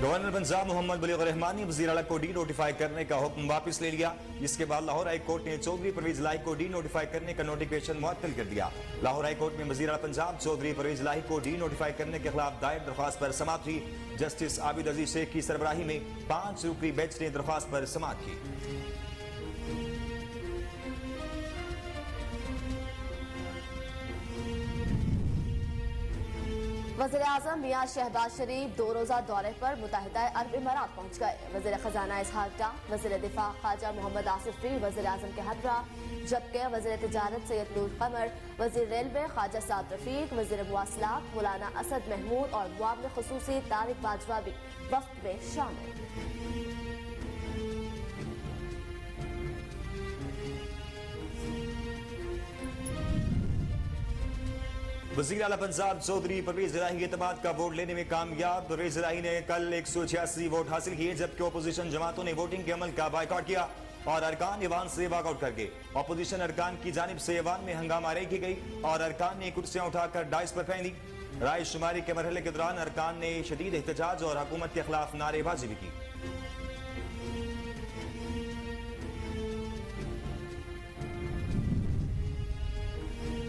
Governor Punjab Mohammad बलीग Rahman ने वज़ीर आला को डी नोटिफाई करने का हुक्म वापस ले लिया, जिसके बाद लाहौर हाई कोर्ट ने चौधरी परवेज इलाही को डी नोटिफाई करने का नोटिफिकेशन मुअत्तल कर दिया। लाहौर हाई कोर्ट में वज़ीर आला पंजाब चौधरी परवेज इलाही को डी नोटिफाई करने के खिलाफ दायर दरख्वास्त पर समाअत हुई। जस्टिस आबिद अजीज शेख की सरबराही में 5 रुकनी बेंच ने दरख्वास्त पर समाअत की। वज़ीर-ए-आज़म मियां शहबाज शरीफ 2 रोज़ा दौरे पर मुत्तहिदा अरब इमारात पहुंच गए। वज़ीर खजाना इसहाक डार, वज़ीर दिफा ख्वाजा मोहम्मद आसिफ भी वज़ीर-ए-आज़म के हमरा, जबकि वज़ीर तिजारत सैयद नूर कमर, वज़ीर रेलवे ख्वाजा साद रफीक, वज़ीर मुवासलात मौलाना असद महमूद और मुआविन खुसूसी तारिक बाजवा भी वफ्द में शामिल। वज़ीर आला पंजाब चौधरी परवेज इलाही एतमाद का वोट लेने में कामयाब। परवेज इलाही ने कल 186 वोट हासिल किए, जबकि अपोजिशन जमातों ने वोटिंग के अमल का बायकॉट किया और अरकान ईवान से वॉकआउट कर गए। अपोजिशन अरकान की जानिब से ईवान में हंगामारेगी की गई और अरकान ने कुर्सियां उठाकर डाइस पर फेंक दी। राय शुमारी के मरहले के दौरान अरकान ने शदीद एहतजाज और हुकूमत के खिलाफ नारेबाजी भी की।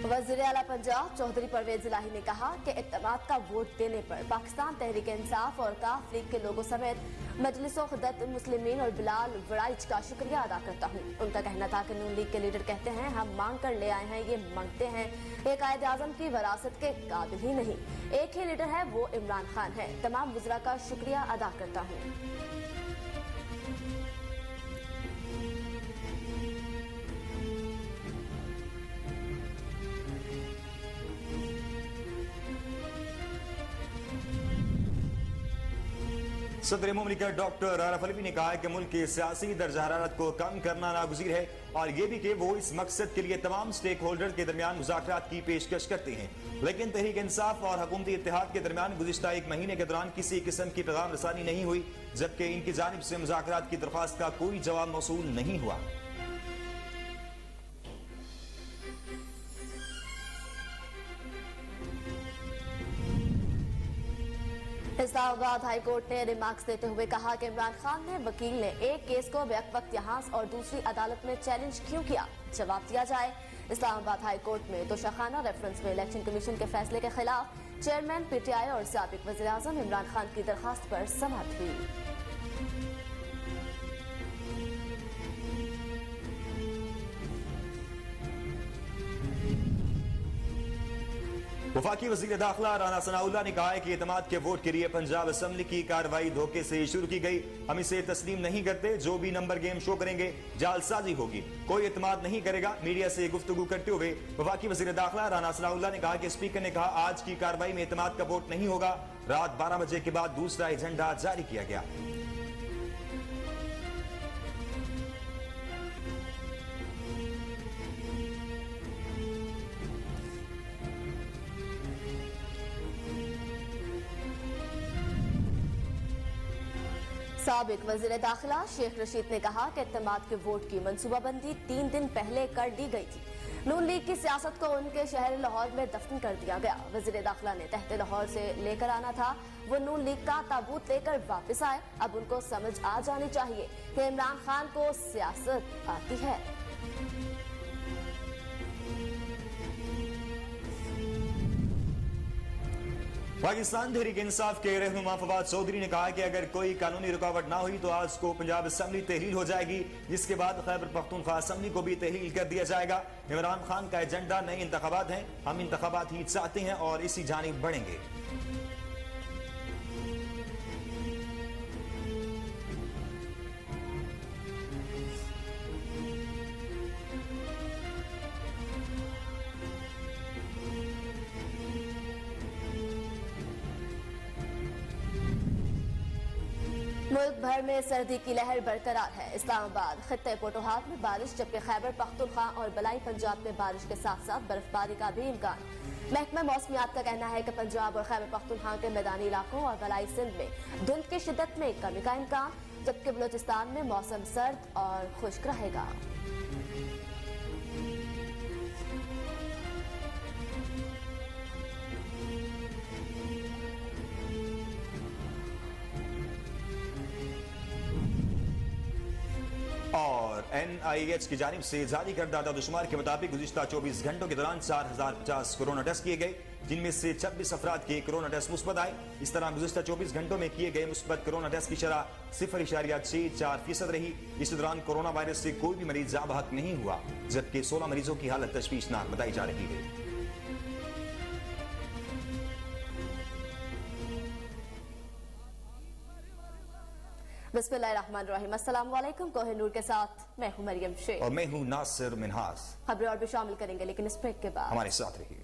वज़ीर आला पंजाब चौधरी परवेज इलाही ने कहा कि इत्तेमाद का वोट देने पर पाकिस्तान तहरीक इंसाफ और काफ लीग के लोगों समेत मजलिस-ओ-खुद्दत मुस्लिमीन और बिलाल वड़ाइच का शुक्रिया अदा करता हूँ। उनका कहना था कि नून लीग के लीडर कहते हैं हम मांग कर ले आए हैं, ये मांगते हैं, एक कायद आज़म की वरासत के काबिल ही नहीं। एक ही लीडर है, वो इमरान खान है। तमाम वज़रा का शुक्रिया अदा करता हूँ। सदर मुमलिकत डॉक्टर आरिफ अलवी ने कहा है कि मुल्क की सियासी दर्ज हरारत को कम करना नागुज़ीर है और ये भी कि वो इस मकसद के लिए तमाम स्टेक होल्डर के दरमियान मुज़ाकरात की पेशकश करते हैं, लेकिन तहरीक इंसाफ और हुकूमती इत्तेहाद के दरमियान गुज़िश्ता 1 महीने के दौरान किसी किस्म की पैगाम रसानी नहीं हुई, जबकि इनकी जानिब से मुज़ाकरात की दरख्वास्त का कोई जवाब मौसूल नहीं हुआ। इस्लामाबाद हाई कोर्ट ने रिमार्क्स देते हुए कहा कि इमरान खान ने वकील ने एक केस को बैक वक्त यहाँ और दूसरी अदालत में चैलेंज क्यों किया, जवाब दिया जाए। इस्लामाबाद हाई कोर्ट में तोशाखाना रेफरेंस में इलेक्शन कमीशन के फैसले के खिलाफ चेयरमैन पीटीआई और साबिक वज़ीर-ए-आज़म इमरान खान की दरखास्त पर समाअत हुई। वफाकी वज़ीर दाखिला राना सनाउल्लाह ने कहा है कि एतमाद के वोट के लिए पंजाब असेंबली की कार्रवाई धोखे से शुरू की गई, हम इसे तस्लीम नहीं करते। जो भी नंबर गेम शो करेंगे जालसाजी होगी, कोई एतमाद नहीं करेगा। मीडिया से गुफ्तगू करते हुए वफाकी वज़ीर दाखिला राना सनाउल्लाह ने कहा कि स्पीकर ने कहा आज की कार्रवाई में एतमाद का वोट नहीं होगा। रात 12 बजे के बाद दूसरा एजेंडा जारी किया गया। साबिक वज़ीर दाखिला शेख रशीद ने कहा कि इत्तेमाद के वोट की मनसूबाबंदी 3 दिन पहले कर दी गई थी। नून लीग की सियासत को उनके शहर लाहौर में दफन कर दिया गया। वज़ीर दाखिला ने तहत लाहौर से लेकर आना था, वो नून लीग का ताबूत लेकर वापस आए। अब उनको समझ आ जानी चाहिए कि इमरान खान को सियासत आती है। पाकिस्तान तहरीक इंसाफ के रहनुमा फवाद चौधरी ने कहा कि अगर कोई कानूनी रुकावट ना हुई तो आज को पंजाब असेंबली तहलील हो जाएगी, जिसके बाद खैबर पख्तूनख्वा असेंबली को भी तहलील कर दिया जाएगा। इमरान खान का एजेंडा नए इंतखाबात हैं, हम इंतखाबात ही चाहते हैं और इसी जानिब बढ़ेंगे। मुल्क भर में सर्दी की लहर बरकरार है। इस्लामाबाद खित्ते पोटोहार में बारिश, जबकि खैबर पख्तूनख्वा और बलाई पंजाब में बारिश के साथ साथ बर्फबारी का भी इम्कान। महकमा मौसमियात का कहना है कि पंजाब और खैबर पख्तूनख्वा के मैदानी इलाकों और बलाई सिंध में धुंध की शिद्दत में कमी का इम्कान, जबकि बलोचिस्तान में मौसम सर्द और खुश्क रहेगा। NIH की जानिब से जारी करदा आदादोशुमार के मुताबिक गुज़िश्ता 24 घंटों के दौरान 4050 कोरोना टेस्ट किए गए, जिनमें से 26 अफराद के कोरोना टेस्ट मुस्बत आए। इस तरह गुज़िश्ता 24 घंटों में किए गए मुस्बत कोरोना टेस्ट की शरह 0.64% रही। इस दौरान कोरोना वायरस से कोई भी मरीज जाँ बहक नहीं हुआ, जबकि 16 मरीजों की हालत तशवीशनाक बताई जा रही है। बिस्मिल्लाहिर्रहमानिर्रहीम। अस्सलाम वालेकुम। कोहिनूर के साथ मैं हूं मरियम शेख और मैं हूं नासिर मिनहास। खबरें और भी शामिल करेंगे, लेकिन इस ब्रेक के बाद हमारे साथ रहिए।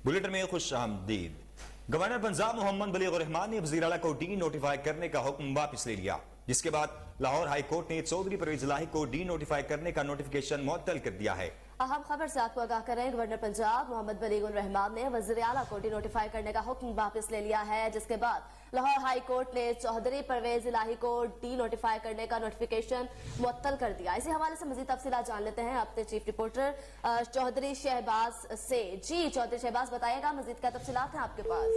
बुलेटिन में खुश आमदीद। गवर्नर पंजाब मोहम्मद बलीग रहमान ने वज़ीर आला को डी नोटिफाई करने का हुक्म वापस ले लिया, जिसके बाद लाहौर हाई कोर्ट ने चौधरी परवेज इलाही को डी नोटिफाई करने का नोटिफिकेशन मुअत्तल कर दिया है। अहम खबर से आपको आगाह करें। गवर्नर पंजाब मोहम्मद बलीग रहमान ने वज़ीर आला को डी नोटिफाई करने का हुक्म वापस ले लिया है, जिसके बाद लाहौर हाई कोर्ट ने चौधरी परवेज इलाही को डी नोटिफाई करने का नोटिफिकेशन मुअत्तल कर दिया। इसी हवाले से मजीद तफसीलात जान लेते हैं अपने चीफ रिपोर्टर चौधरी शहबाज से। जी चौधरी शहबाज, बताइएगा मजीद क्या तफसीलात हैं आपके पास?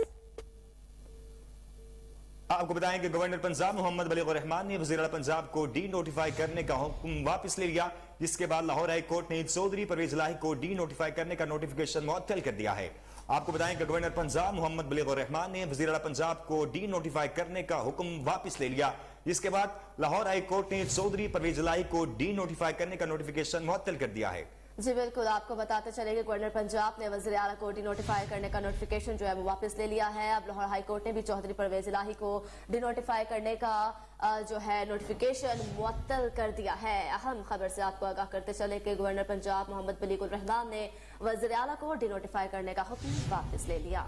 आपको बताएं कि गवर्नर पंजाब मोहम्मद बलीग रहमान ने वज़ीर आला पंजाब को डी नोटिफाई करने का हुक्म वापस ले लिया, जिसके बाद लाहौर हाई कोर्ट ने चौधरी परवेज इलाही को डी नोटिफाई करने का नोटिफिकेशन मुअत्तल कर दिया है। आपको बताएं कि गवर्नर पंजाब मोहम्मद बलीग रहमान ने वज़ीर आला पंजाब को डी नोटिफाई करने का हुक्म वापस ले लिया, जिसके बाद लाहौर हाई कोर्ट ने चौधरी परवेज इलाही को डी नोटिफाई करने का नोटिफिकेशन मुअत्तल कर दिया है। जी बिल्कुल, आपको बताते चले कि गवर्नर पंजाब ने वज़ीर आला को डी नोटिफाई करने का नोटिफिकेशन जो है वो वापस ले लिया है। अब लाहौर हाई कोर्ट ने भी चौधरी परवेज इलाही को डी नोटिफाई करने का जो है नोटिफिकेशन मुअत्तल कर दिया है। अहम खबर से आपको आगाह करते चले कि गवर्नर पंजाब मोहम्मद बलीग रहमान ने वज़ीर आला को डी नोटिफाई करने का हुक्म वापस ले लिया।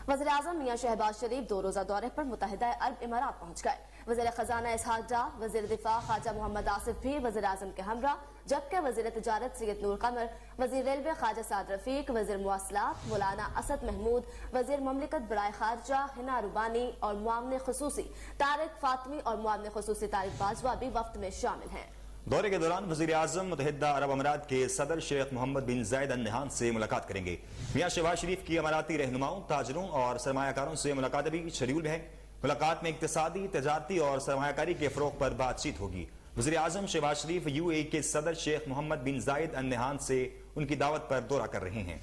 वज़ीर-ए-आज़म मियां शहबाज शरीफ 2 रोजा दौरे पर मुत्तहिदा अरब इमारात पहुंच गए। वज़ीर खजाना इसहाक डार, वज़ीर दिफा ख्वाजा मोहम्मद आसिफ भी वज़ीर-ए-आज़म के हमरा, जबकि वज़ीर तिजारत सैयद नूर कमर, वज़ीर रेलवे ख्वाजा साद रफीक, वज़ीर मुवासलात मौलाना असद महमूद, वज़ीर ममलिकत बराए खारजा हिना रुबानी और मुआवने खुसूसी तारिक फातमी और मुआवने खुसूसी तारिक बाजवा भी वफ्त में शामिल हैं। दौरे के दौरान वज़ीर आज़म मुत्तहिदा अरब अमीरात के सदर शेख मोहम्मद बिन जायद अल नहान से मुलाकात करेंगे। मियां शहबाज शरीफ की अमाराती रहनुमाओं, ताजरों और सरमायाकारों से मुलाकात भी शेड्यूल है। मुलाकात में इक्तिसादी, तजारती और सरमायाकारी के फ़रोग़ पर बातचीत होगी। वज़ीर आज़म शहबाज शरीफ UAE के सदर शेख मोहम्मद बिन जायद अल नहान से उनकी दावत पर दौरा कर रहे हैं।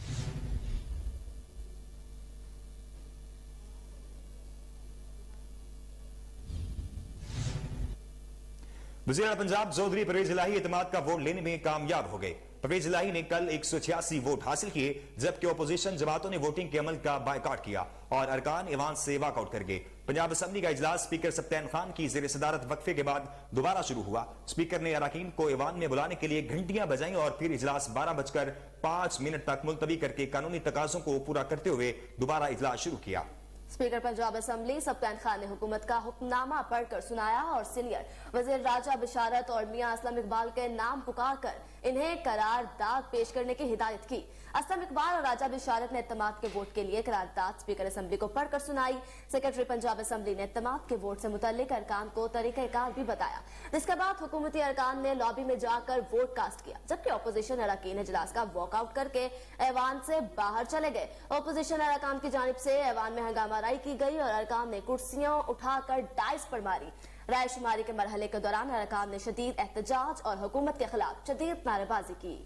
वज़ीर आला पंजाब चौधरी परवेज इलाही एतमाद का वोट लेने में कामयाब हो गए। परवेज इलाही ने कल 186 वोट हासिल किए, जबकि अपोजिशन जमातों ने वोटिंग के अमल का बायकॉट किया और अरकान ईवान से वॉकआउट कर गए। पंजाब असम्बली का इजलास स्पीकर सप्तान खान की ज़ेर सदारत वक्फे के बाद दोबारा शुरू हुआ। स्पीकर ने अरकान को ईवान में बुलाने के लिए घंटियां बजाई और फिर इजलास 12:05 तक मुलतवी करके कानूनी तकाज़ों को पूरा करते हुए दोबारा इजलास शुरू किया। स्पीकर पंजाब असम्बली सप्तान खान ने हुकूमत का हुक्मनामा पढ़कर सुनाया और सीनियर वज़ीर राजा बिशारत और मियां असलम इकबाल के नाम पुकार कर इन्हें करारदाद पेश करने की हिदायत की। असलम इकबाल और राजा बिशारत ने इत्तेमाद के वोट के लिए करारदाद स्पीकर असम्बली को पढ़कर सुनाई। सेक्रेटरी पंजाब असम्बली ने इत्तेमाद के वोट से मुतल्लिक अरकान को तरीक़ाकार भी बताया, जिसके बाद हुकूमती अरकान ने लॉबी में जाकर वोट कास्ट किया, जबकि अपोजिशन अरकान इजलास का वॉकआउट करके ऐवान से बाहर चले गए। अपोजिशन अरकान की जानिब से ऐवान में हंगामा राई की गई और अरकान ने कुर्सियां उठाकर डाइस पर मारी। राय शुमारी के मरहले के दौरान अरकान ने शदीद एहतजाज और हुकूमत के खिलाफ शदीद नारेबाजी की।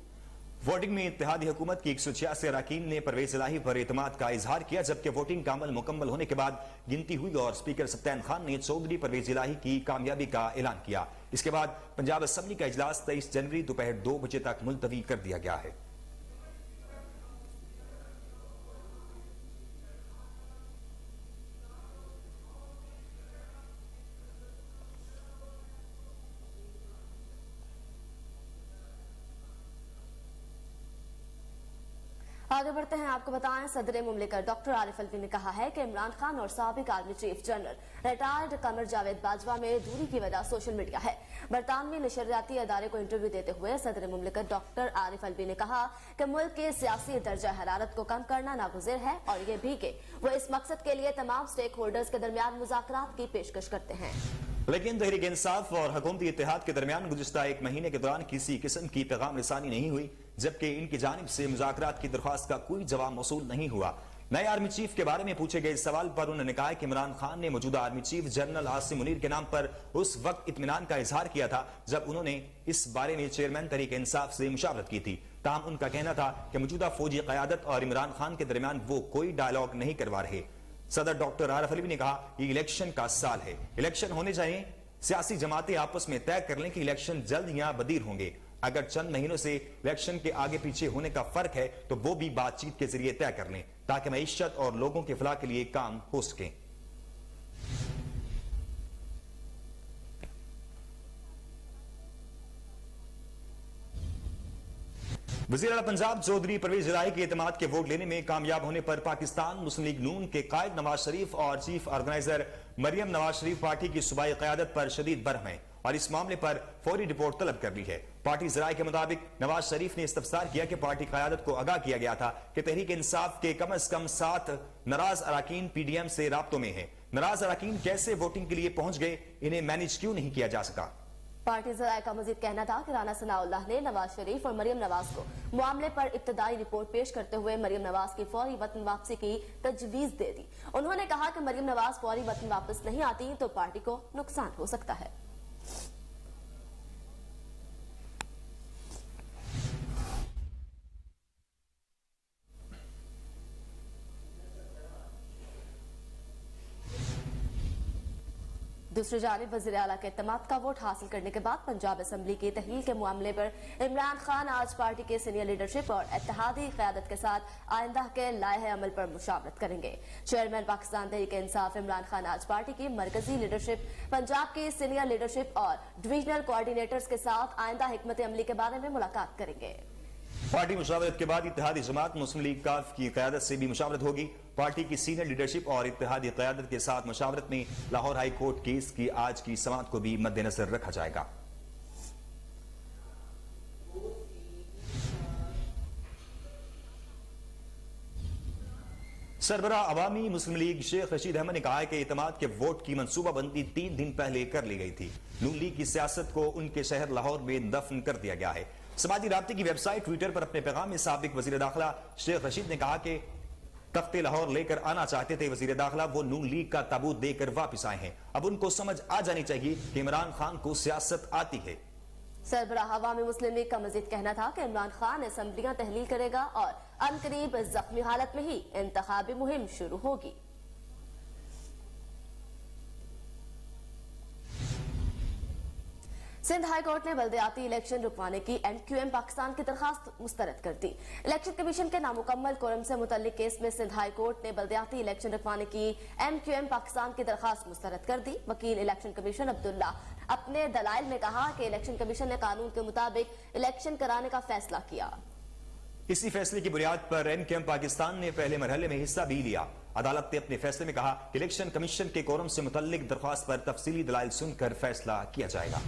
वोटिंग में इत्तेहादी हुकूमत की 186 अरकान ने परवेज इलाही पर एतमाद का इजहार किया, जबकि वोटिंग का अमल मुकम्मल होने के बाद गिनती हुई और स्पीकर सप्तान खान ने चौधरी परवेज इलाही की कामयाबी का ऐलान किया। इसके बाद पंजाब असम्बली का इजलास 23 जनवरी दोपहर 2 बजे तक मुलतवी कर दिया गया है। आगे बढ़ते हैं। आपको बताएं, सदर मुमलिकत डॉक्टर आरिफ अलवी ने कहा है कि इमरान खान और साबिक army chief general retired Qamar Javed Bajwa में दूरी की वजह सोशल मीडिया है। बरतानवी नशरियाती अदारे को इंटरव्यू देते हुए सदर मुमलिकत डॉक्टर आरिफ अलवी ने कहा कि मुल्क के सियासी दर्जा हरारत को कम करना नागुज़िर है और ये भी कि वो इस मकसद के लिए तमाम स्टेक होल्डर्स के दरमियान मुज़ाकरात की पेशकश करते हैं। लेकिन तहरीक इंसाफ और हुकूमती इत्तेहाद के दरमियान गुज़िश्ता एक महीने के दौरान किसी किस्म की पैगाम रसानी नहीं हुई, जबकि इनकी जानिब से मुज़ाकरात की दरख्वास्त का कोई जवाब मौसूल नहीं हुआ। नए आर्मी चीफ के बारे में पूछे गए सवाल पर उन्होंने कहा कि इमरान खान ने मौजूदा army chief general Asim Munir के नाम पर उस वक्त इत्मीनान का इजहार किया था जब उन्होंने इस बारे में चेयरमैन तहरीक इंसाफ से मुशावरत की थी। ताहम उनका कहना था कि मौजूदा फौजी क़यादत और इमरान खान के दरमियान वो कोई डायलॉग नहीं करवा रहे। सदर डॉक्टर आरिफ अलवी ने कहा कि इलेक्शन का साल है, इलेक्शन होने चाहिए, सियासी जमातें आपस में तय कर लें कि इलेक्शन जल्द या बदीर होंगे। अगर चंद महीनों से इलेक्शन के आगे पीछे होने का फर्क है तो वो भी बातचीत के जरिए तय कर लें ताकि मईशत और लोगों के फलाह के लिए काम हो सके। वज़ीर आला पंजाब चौधरी परवेज इलाही के एतमाद के वोट लेने में कामयाब होने पर पाकिस्तान मुस्लिम लीग नून के कायद नवाज शरीफ और chief organiser Maryam Nawaz Sharif party की सूबाई क़यादत पर शदीद बरहम है और इस मामले पर फौरी रिपोर्ट तलब कर ली है। पार्टी ज़राए के मुताबिक नवाज शरीफ ने इस्तफसार किया कि पार्टी क़यादत को आगाह किया गया था कि तहरीक इंसाफ के कम से कम 7 नाराज अरकान PDM से राब्तों में है। नाराज अरकान कैसे वोटिंग के लिए पहुंच गए, इन्हें मैनेज क्यों नहीं किया जा सका। पार्टी ज़राए का मजीद कहना था कि राना सनाउल्लाह ने नवाज शरीफ और मरियम नवाज को मामले पर इब्तदाई रिपोर्ट पेश करते हुए मरियम नवाज की फौरी वतन वापसी की तजवीज दे दी। उन्होंने कहा कि मरियम नवाज फौरी वतन वापस नहीं आती तो पार्टी को नुकसान हो सकता है। दूसरी जानिब वज़ीर आला के इत्तेमाद का वोट हासिल करने के बाद पंजाब असेंबली की तहलील के मामले पर इमरान खान आज पार्टी के सीनियर लीडरशिप और इत्तेहादी क़यादत के साथ आइंदा के लाहे अमल पर मुशावरत करेंगे। चेयरमैन पाकिस्तान तहरीक इंसाफ इमरान खान आज पार्टी की मरकजी लीडरशिप, पंजाब की सीनियर लीडरशिप और डिवीजनल कोऑर्डिनेटर्स के साथ आइंदा हिकमत अमली के बारे में मुलाकात करेंगे। पार्टी मुशावरत के बाद इत्तेहादी जमात मुस्लिम लीग काफ की क़यादत से भी मुशावरत होगी। पार्टी की सीनियर लीडरशिप और इत्तेहादी क़यादत के साथ मुशावरत में लाहौर हाई कोर्ट केस की आज की समाअत को भी मद्देनजर रखा जाएगा। सरबराह अवामी मुस्लिम लीग शेख रशीद अहमद ने कहा है कि इत्तेमाद के वोट की मनसूबाबंदी 3 दिन पहले कर ली गई थी। नून लीग की सियासत को उनके शहर लाहौर में दफन कर दिया गया है। समाजी राब्ते की वेबसाइट ट्विटर पर अपने पैगाम में साबिक वजीर दाखिला शेख रशीद ने कहा कि तख्ते लाहौर लेकर आना चाहते थे वजीर दाखिला, वो नून लीग का ताबूत देकर वापिस आए हैं। अब उनको समझ आ जानी चाहिए कि इमरान खान को सियासत आती है। सरबराह अवामी मुस्लिम लीग का मजीद कहना था कि इमरान खान असेंबलियां तहलील करेगा और अनकरीब जख्मी हालत में ही इंतखाबी मुहिम शुरू होगी। सिंध हाई कोर्ट ने बल्दियाती इलेक्शन रुकवाने की MQM पाकिस्तान की दरखास्त मुस्तरद कर दी। इलेक्शन कमीशन के नामुकम्मल कोरम से मुतल्लिक केस में सिंध हाई कोर्ट ने बल्दियाती इलेक्शन रुकवाने की MQM पाकिस्तान की दरखास्त मुस्तरद कर दी। वकील इलेक्शन कमीशन अब्दुल्ला अपने दलाइल में कहा कि इलेक्शन कमीशन ने कानून के मुताबिक इलेक्शन कराने का फैसला किया। इसी फैसले की बुनियाद पर MQM पाकिस्तान ने पहले मरहले में हिस्सा भी लिया। अदालत ने अपने फैसले में कहा कि इलेक्शन कमीशन के कोरम से मुतल्लिक दरख्वास्त पर तफसीली दलाइल सुनकर फैसला किया जाएगा।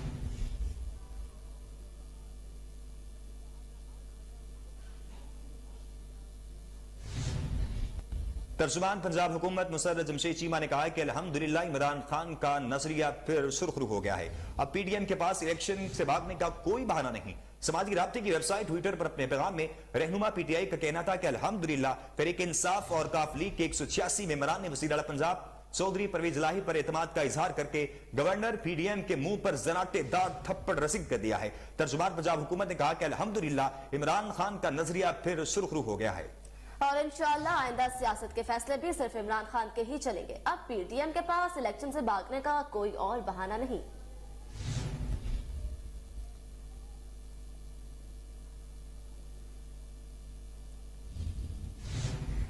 तर्जुमान पंजाब हुकूमत मुसर्रत जमशेद चीमा ने कहा कि अल्हम्दुलिल्लाह इमरान खान का नजरिया फिर सुर्खरू हो गया है। अब PDM के पास इलेक्शन से भागने का कोई बहाना नहीं। समाजी राब्ते की वेबसाइट ट्विटर पर अपने पैगाम में रहनुमा PTI का कहना था कि अल्हम्दुलिल्लाह तहरीक इंसाफ और काफ लीग के 186 मेंबरान ने वज़ीर आला पंजाब चौधरी परवेज इलाही पर एतमाद का इजहार करके गवर्नर PDM के मुंह पर जनाटेदार थप्पड़ रसीद कर दिया है। तर्जुमान पंजाब हुकूमत ने कहा कि अल्हम्दुलिल्लाह इमरान खान का नजरिया फिर सुर्खरू हो गया है और इंशाअल्लाह आइंदा सियासत के फैसले भी सिर्फ इमरान खान के ही चलेंगे। अब PDM के पास इलेक्शन से भागने का कोई और बहाना नहीं।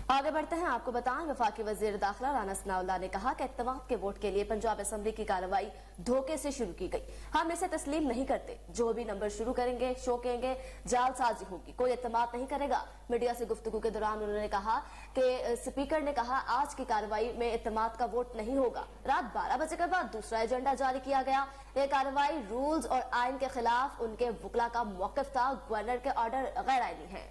आगे बढ़ते हैं, आपको बताएं वफाकी वजीर दाखिला राना सनाउल्लाह ने कहा कि इत्तेमाद के वोट के लिए पंजाब असेंबली की कार्रवाई धोखे से शुरू की गई। हम इसे तस्लीम नहीं करते। जो भी नंबर शुरू करेंगे शोकेंगे, जालसाजी होगी, कोई इत्तेमाद नहीं करेगा। मीडिया से गुफ्तगू के दौरान उन्होंने कहा कि स्पीकर ने कहा आज की कार्रवाई में इत्तेमाद का वोट नहीं होगा। रात 12 बजे के बाद दूसरा एजेंडा जारी किया गया। यह कार्रवाई रूल्स और आइन के खिलाफ उनके वकला का मौकिफ था। गवर्नर के ऑर्डर गैर आईनी है।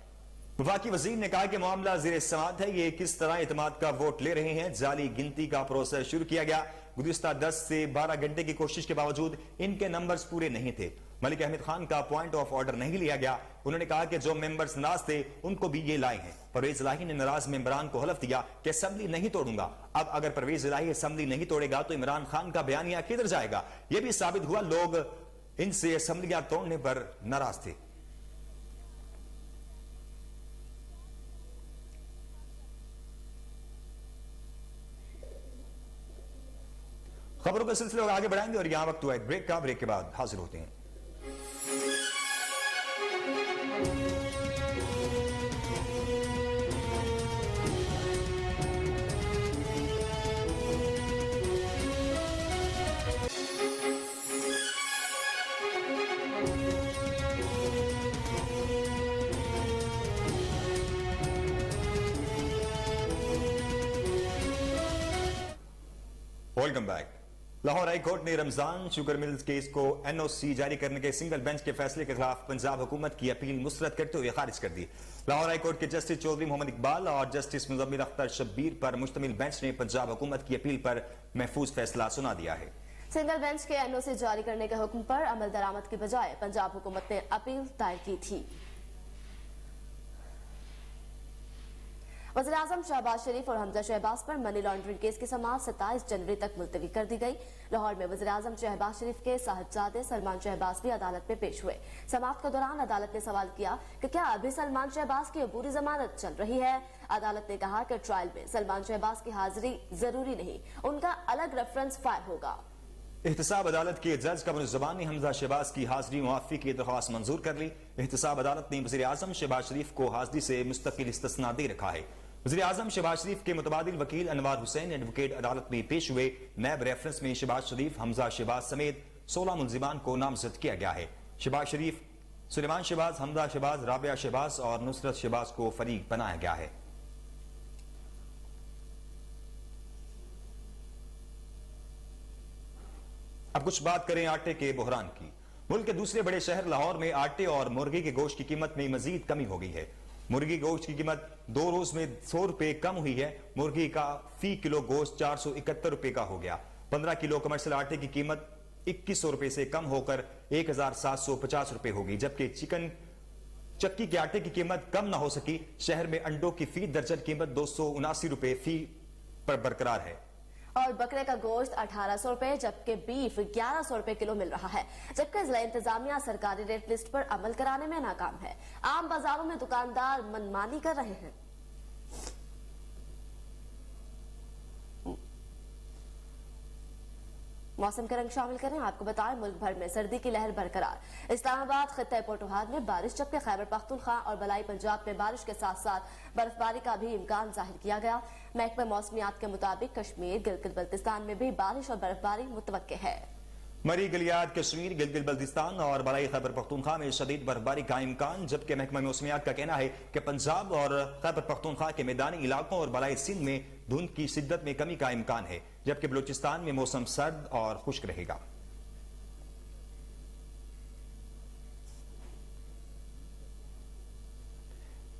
वफाकी वजीर ने कहा कि मामला ज़ेर समाअत है। ये किस तरह इत्तेमाद का वोट ले रहे हैं। जाली गिनती का प्रोसेस शुरू किया गया। गुज़िश्ता 10 से 12 घंटे की कोशिश के बावजूद इनके नंबर्स पूरे नहीं थे। मलिक अहमद खान का पॉइंट ऑफ ऑर्डर नहीं लिया गया। उन्होंने कहा कि जो मेंबर्स नाराज थे उनको भी ये लाए हैं। परवेज इलाही ने नाराज मेंबरान को हलफ दिया कि असेंबली नहीं तोड़ूंगा। अब अगर परवेज इलाही असेंबली नहीं तोड़ेगा तो इमरान खान का बयानिया किधर जाएगा। यह भी साबित हुआ लोग इनसे असेंबलियां तोड़ने पर नाराज थे। खबरों का सिलसिले और आगे बढ़ाएंगे और यहां वक्त हुआ एक ब्रेक का। ब्रेक के बाद हाजिर होते हैं। Welcome back. Lahore high court ने रमजान शुगर मिल्स केस को एनओसी जारी करने के सिंगल बेंच के फैसले के खिलाफ पंजाब हुकूमत की अपील मुस्तरद करते हुए खारिज कर दी। लाहौर हाई कोर्ट के जस्टिस चौधरी मोहम्मद इकबाल और जस्टिस मुजम्मिल अख्तर शब्बीर पर मुश्तमिल बेंच ने पंजाब हुकूमत की अपील पर महफूज फैसला सुना दिया है। सिंगल बेंच के एनओसी जारी करने के हुक्म पर अमल दरामद की बजाय पंजाब हुकूमत ने अपील दायर की थी। वज़ीर-ए-आज़म शहबाज शरीफ और हमजा शहबाज पर मनी लॉन्ड्रिंग केस की समाअत 27 जनवरी तक मुलतवी कर दी गई। लाहौर में वज़ीर-ए-आज़म शहबाज शरीफ के साहिबजादे सलमान शहबाज भी अदालत में पेश हुए। समाअत के दौरान अदालत ने सवाल किया कि क्या अभी सलमान शहबाज की अबूरी जमानत चल रही है। अदालत ने कहा कि ट्रायल में सलमान शहबाज की हाजिरी जरूरी नहीं, उनका अलग रेफरेंस फाइल होगा। एहतसाब अदालत के जज कमरुज़्ज़मान ने हमजा शहबाज की हाजिरी मुआफ़ी की दरख्वास्त मंजूर कर ली। एहतसाब अदालत ने वज़ीर-ए-आज़म शहबाज शरीफ को हाजिरी से मुस्तकिल इस्तिस्ना दे रखा है। वज़ीर-ए-आज़म शहबाज शरीफ के मुतबादिल वकील अनवार हुसैन एडवोकेट अदालत में पेश हुए। नैब रेफरेंस में शहबाज शरीफ, हमजा शहबाज समेत 16 मुलजिमान को नामजद किया गया है। शहबाज शरीफ, सुलेमान शहबाज, हमजा शहबाज, राबिया शहबाज और नुसरत शहबाज को फरीक बनाया गया है। अब कुछ बात करें आटे के बहरान की। मुल्क के दूसरे बड़े शहर लाहौर में आटे और मुर्गी के गोश्त की कीमत में मजीद कमी हो गई है। मुर्गी गोश्त की कीमत 2 रोज में 100 रुपए कम हुई है। मुर्गी का फी किलो गोश्त 471 रुपए का हो गया। 15 किलो कमर्शियल आटे की कीमत 2100 रुपए से कम होकर 1750 रुपए होगी। जबकि चिकन चक्की के आटे की कीमत कम ना हो सकी। शहर में अंडों की फी दर्जन कीमत 279 रुपए फी पर बरकरार है और बकरे का गोश्त 1800 रुपए जबकि बीफ 1100 रुपए किलो मिल रहा है। जबकि जिला इंतजामिया सरकारी रेट लिस्ट पर अमल कराने में नाकाम है। आम बाजारों में दुकानदार मनमानी कर रहे हैं। मौसम के रंग शामिल करें, आपको बताएं मुल्क भर में सर्दी की लहर बरकरार। इस्लामाबाद, खित्ता पोटोहार में बारिश, जबकि खैबर पख्तूनख्वा और बलाई पंजाब में बारिश के साथ साथ बर्फबारी का भी इम्कान जाहिर किया गया। महकमा मौसमियात के मुताबिक कश्मीर, गिलगित बल्तिस्तान में भी बारिश और बर्फबारी मुतवक्के है। मरी गलियात कश्मीर, गिलगित बल्तिस्तान और बलाई खैबर पख्तूनख्वा में शदीद बर्फबारी का इम्कान। जबकि महकमा मौसमियात का कहना है कि पंजाब और खैबर पख्तूनख्वा के मैदानी इलाकों और बलाई सिंध में धुंध की शिद्दत में कमी का इम्कान है। जबकि बलूचिस्तान में मौसम सर्द और खुश्क रहेगा।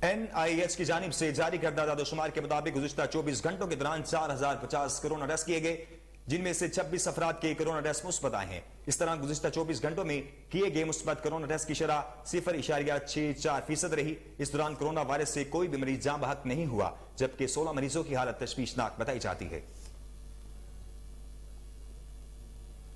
NIH की जानिब से जारी करदा दादोशुमार के मुताबिक गुज़िश्ता 24 घंटों के दौरान 4050 कोरोना टेस्ट किए गए, जिनमें से 26 अफराद के कोरोना टेस्ट मुस्बत आए हैं। इस तरह गुज़िश्ता 24 घंटों में किए गए मुस्बत कोरोना टेस्ट की शरह 0.64% रही। इस दौरान कोरोना वायरस से कोई भी मरीज जान बहक नहीं हुआ, जबकि 16 मरीजों की हालत तशवीशनाक बताई जाती है।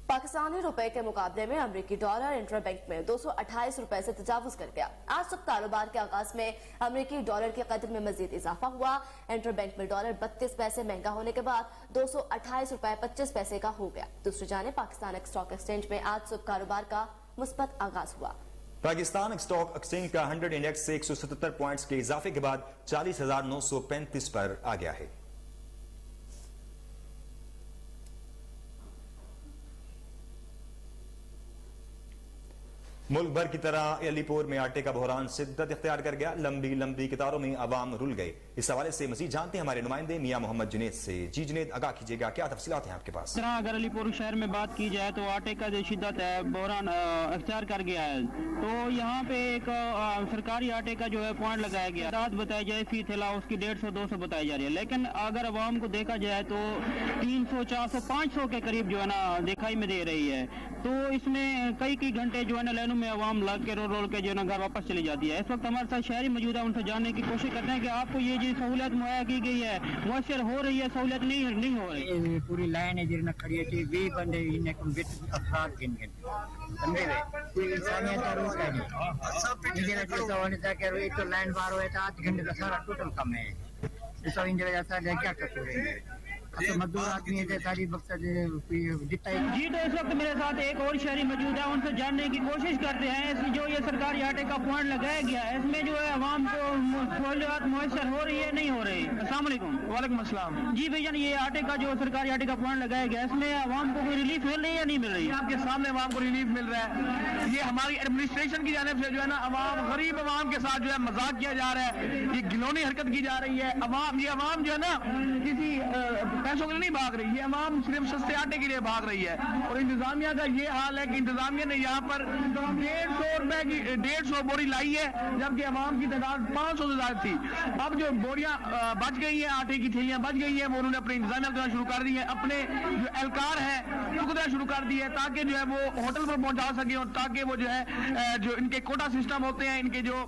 पाकिस्तानी रुपए के मुकाबले में अमरीकी डॉलर इंटरबैंक में 228 रुपए से तजावुज कर गया। आज सुबह कारोबार के आगाज में अमरीकी डॉलर की कदर में मजीद इजाफा हुआ। इंटरबैंक में डॉलर 32 पैसे महंगा होने के बाद 228 रुपए 25 पैसे का हो गया। दूसरी जानिब पाकिस्तान स्टॉक एक्सचेंज में आज सुबह कारोबार का मुस्बत आगाज हुआ। पाकिस्तान स्टॉक एक्सचेंज का 100 इंडेक्स से 177 पॉइंट्स के इजाफे के बाद 40,935 पर आ गया है। मुल्क भर की तरह अलीपुर में आटे का बहरान शिद्दत इख्तियार कर गया। लंबी लंबी कतारों में अवाम रुल गए। इस हवाले से मजीद जानते हैं हमारे नुमाइंदे मियां मोहम्मद जुनेद से। जी जुनेद, आगाह कीजिएगा, क्या तफसीलात हैं आपके पास? अगर अलीपुर शहर में बात की जाए तो आटे का जो शिद्दत है बहरान इख्तियार कर गया है। तो यहाँ पे एक सरकारी आटे का जो है पॉइंट लगाया गया, दाद बताई जाए फी थैला उसकी 150-200 बताई जा रही है, लेकिन अगर अवाम को देखा जाए तो 300, 400, 500 के करीब जो है ना दिखाई में दे रही है। तो इसमें कई घंटे जो है ना लाइनों में अवाम लग के रोल के जो है ना घर वापस चली जाती है। इस वक्त हमारे साथ शहरी मौजूद है, उनसे जानने की कोशिश करते हैं कि आपको ये जो सहूलियत मुहैया की गई है मुयसर हो रही है, सहूलियत नहीं हो रही? पूरी लाइन है जिन्हें खड़ी है 20 बंदे इन्हें अफराद गिन बंदे कोई इंसानियत का रूप है नहीं। मुझे लगता होने तक तो लाइन बार हुआ था 8 घंटे का सारा टोटल कम है। इस सब इन जगह क्या कर रहे हैं मजदूर आदमी है सारी मकसद जितना जी। तो इस वक्त मेरे साथ एक और शहरी मौजूद है, उनसे जानने की कोशिश करते हैं जो ये सरकारी आटे का पॉइंट लगाया गया है इसमें जो है अवाम को सहूलियत मुयसर हो रही है नहीं हो रही? अस्सलाम वालेकुम। वालेकुम अस्सलाम। जी भैया, ये आटे का जो सरकारी आटे का पॉइंट लगाया गया है इसमें अवाम को कोई रिलीफ मिल रही है या नहीं मिल रही? आपके सामने अवाम को रिलीफ मिल रहा है। ये हमारी एडमिनिस्ट्रेशन की जानिब से जो है ना गरीब अवाम के साथ जो है मजाक किया जा रहा है, ये घिनौनी हरकत की जा रही है। ये अवाम जो है ना किसी पैसों के लिए नहीं भाग रही है, अवाम सिर्फ सस्ते आटे के लिए भाग रही है। और इंतजामिया का ये हाल है कि इंतजामिया ने यहाँ पर 150 रुपए की 150 बोरी लाई है, जबकि अवाम की तादाद 500 से ज्यादा थी। अब जो बोरियां बच गई है, आटे की थैलियां बच गई है, वो उन्होंने अपने इंतजामिया करना शुरू कर दी है, अपने जो एहलकार है चुकना शुरू कर दी है ताकि जो है वो होटल पर पहुंचा सके और ताकि वो जो है जो इनके कोटा सिस्टम होते हैं इनके जो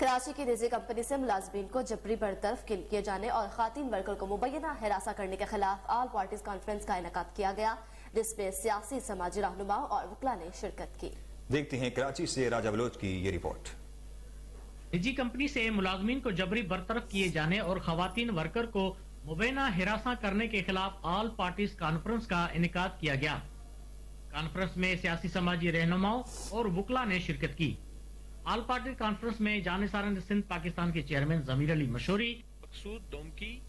कराची की निजी कंपनी से मुलाजमीन को जबरी बरतरफ किए जाने और खातिन वर्कर को मुबैना हिरासा करने के खिलाफ ऑल पार्टीज कॉन्फ्रेंस का इनेकाद किया गया, जिसमें सियासी समाजी रहनुमाओं और वकला ने शिरकत की। देखते हैं कराची से राजा बलोच की ये रिपोर्ट। निजी कंपनी से मुलाजमीन को जबरी बरतरफ किए जाने और खवातीन वर्कर को मुबैना हिरासा करने के खिलाफ ऑल पार्टीज कॉन्फ्रेंस का इनेकाद किया गया। कॉन्फ्रेंस में सियासी समाजी रहनुमाओं और वकला ने शिरकत की। ऑल पार्टी कॉन्फ्रेंस में जानिसारान सिंध पाकिस्तान के chairman Zameer Ali Mashoori, Maqsood Domki,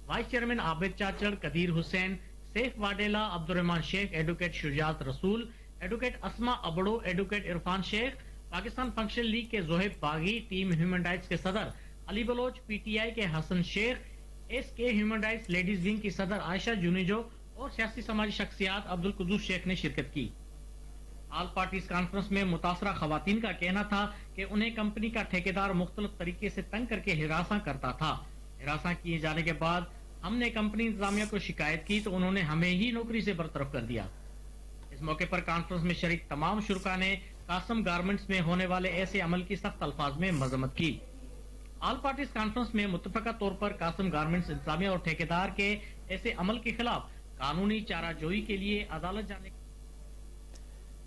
vice chairman Abid Chachar, Qadir Hussain, Saif Wadela, Abdurrehman Sheikh, advocate Shujaat Rasool, advocate Asma Abro, advocate Irfan Sheikh, Pakistan function league के जोहेब बागी, टीम ह्यूमन राइट्स के सदर अली बलोच, पीटीआई के हसन शेख, एसके ह्यूमन राइट्स लेडीज विंग की सदर आयशा जुनीजो और सियासी समाजी शख्सियात अब्दुल कुद्दूस शेख ने शिरकत की। ऑल पार्टीज कॉन्फ्रेंस में मुतासरा खवातीन का कहना था कि उन्हें कंपनी का ठेकेदार मुख्तलिफ तरीके से तंग करके हिरासा करता था। हिरासा किए जाने के बाद हमने कंपनी इंतजामिया को शिकायत की तो उन्होंने हमें ही नौकरी से बरतरफ कर दिया। इस मौके पर कॉन्फ्रेंस में शरीक तमाम शुरका ने कासम गारमेंट्स में होने वाले ऐसे अमल की सख्त अल्फाज में मजम्मत की। ऑल पार्टीज कॉन्फ्रेंस में मुत्तफका तौर पर कासम गारमेंट्स इंतजामिया और ठेकेदार के ऐसे अमल के खिलाफ कानूनी चाराजोई के लिए अदालत जाने।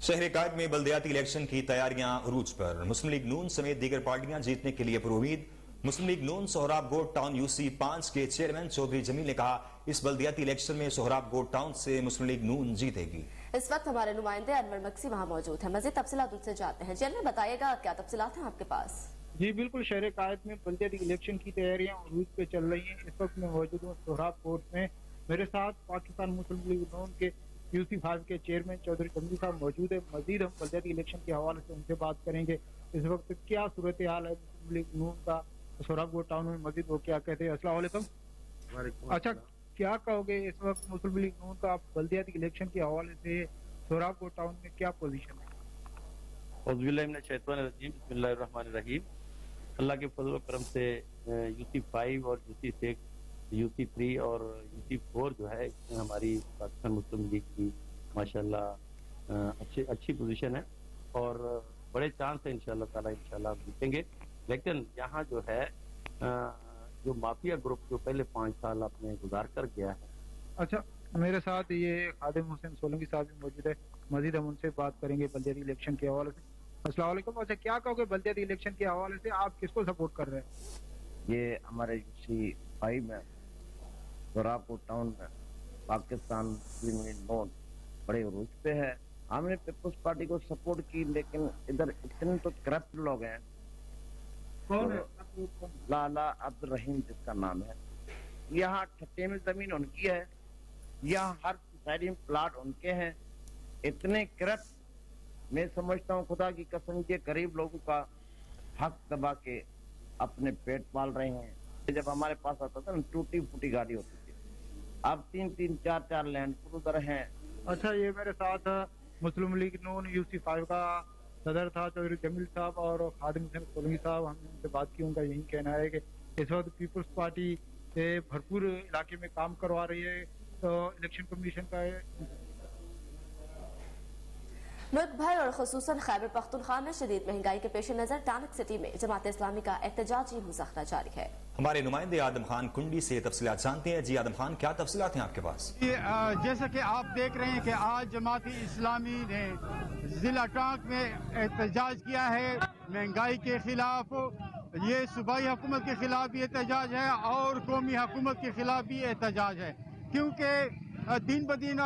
शहर कायद में बल्दियाती इलेक्शन की तैयारियां उरूज पर। मुस्लिम लीग नून समेत दीगर पार्टियां जीतने के लिए पुरुमीद। मुस्लिम लीग नून सोहराब गोट टाउन यूसी 5 के चेयरमैन चौधरी जमील ने कहा, इस बल्दियाती इलेक्शन में सोहराब गोट टाउन से मुस्लिम लीग नून जीतेगी। इस वक्त हमारे नुमाइंदे अनवर मक्सी वहाँ मौजूद है, मजीद तफसीलात उनसे जानते हैं। जी बताइएगा, क्या तफसीलात हैं आपके पास? जी बिल्कुल, शहर कायद में बल्दियाती इलेक्शन की तैयारियां उरूज पे चल रही हैं। इस वक्त मैं मौजूद हूँ सोहराब कोर्ट में। मेरे साथ पाकिस्तान मुस्लिम लीग नून के यूसी 5 के चेयरमैन चौधरी जमील साहब मौजूद है। मजीद हम बल्दियाती इलेक्शन के हवाले से उनसे बात करेंगे। इस वक्त क्या सूरत हाल है मुस्लिम लीग नून का सोहराब गोट टाउन में, मजीद वो क्या कहते हैं? अस्सलाम वालेकुम। अच्छा, क्या कहोगे इस वक्त मुस्लिम लीग नून का बल्दियाती इलेक्शन के हवाले से सोहराब गोट टाउन में क्या पोजीशन है? बिस्मिल्लाहिर्रहमानिर्रहीम। अल्लाह के फजल व करम से यूसी 5 और यूसी 6, यूसी 3 और यूसी 4 जो है इसमें हमारी पाकिस्तान मुस्लिम लीग की माशाल्लाह अच्छी पोजीशन है और बड़े चांस है इंशाल्लाह ताला इंशाल्लाह जीतेंगे। लेकिन यहाँ जो है जो माफिया ग्रुप जो पहले 5 साल अपने गुजार कर गया है। अच्छा, मेरे साथ ये खादिम हुसैन सोलंकी साहब भी मौजूद है। मजीद हम उनसे बात करेंगे बल्दियाती इलेक्शन के हवाले से। अस्सलाम वालेकुम। अच्छा, क्या कहोगे बल्दियाती इलेक्शन के हवाले से, आप किसको सपोर्ट कर रहे हैं? ये हमारे यूसी 5 में सोहराब गोट टाउन में पाकिस्तान मुस्लिम लीग नून बड़े उरूज पे है। हमने पीपल्स पार्टी को सपोर्ट की, लेकिन इधर इतने तो करप्ट लोग हैं। कौन है? लाला अब्दुल रहीम जिसका नाम है, यहाँ 38 में जमीन उनकी है, यहाँ हर सोसाइटी में प्लाट उनके हैं। इतने करप्ट, मैं समझता हूँ खुदा की कसम के गरीब लोगों का हक दबा के अपने पेट पाल रहे हैं। जब हमारे पास आता था ना, टूटी फूटी गाड़ी होती थी, अब 3-3, 4-4 लैंड क्रूजर हैं। अच्छा, ये मेरे साथ मुस्लिम लीग नून UC5 का सदर था चौधरी जमील साहब और खादिम हुसैन सोलंकी साहब। हमने उनसे बात की, उनका यही कहना है कि इस वक्त पीपल्स पार्टी से भरपूर इलाके में काम करवा रही है। तो इलेक्शन कमीशन का मुल्क भर और खुसूसन खैबर पख्तूनख्वा में शदीद महंगाई के पेश नजर टानक सिटी में जमात इस्लामी का एहतजाजी मुज़ाहरा जारी है। हमारे नुमाइंदे आदम खान कुंडी से तफसीलात जानते हैं। जी आदम खान, क्या तफसीलात हैं आपके पास? जैसा कि आप देख रहे हैं कि आज जमात इस्लामी ने जिला टांक में एहतजाज किया है महंगाई के खिलाफ। ये सूबाई हुकूमत के खिलाफ भी एहतजाज है और कौमी हुकूमत के खिलाफ भी एहतजाज है, क्योंकि दिन ब दिन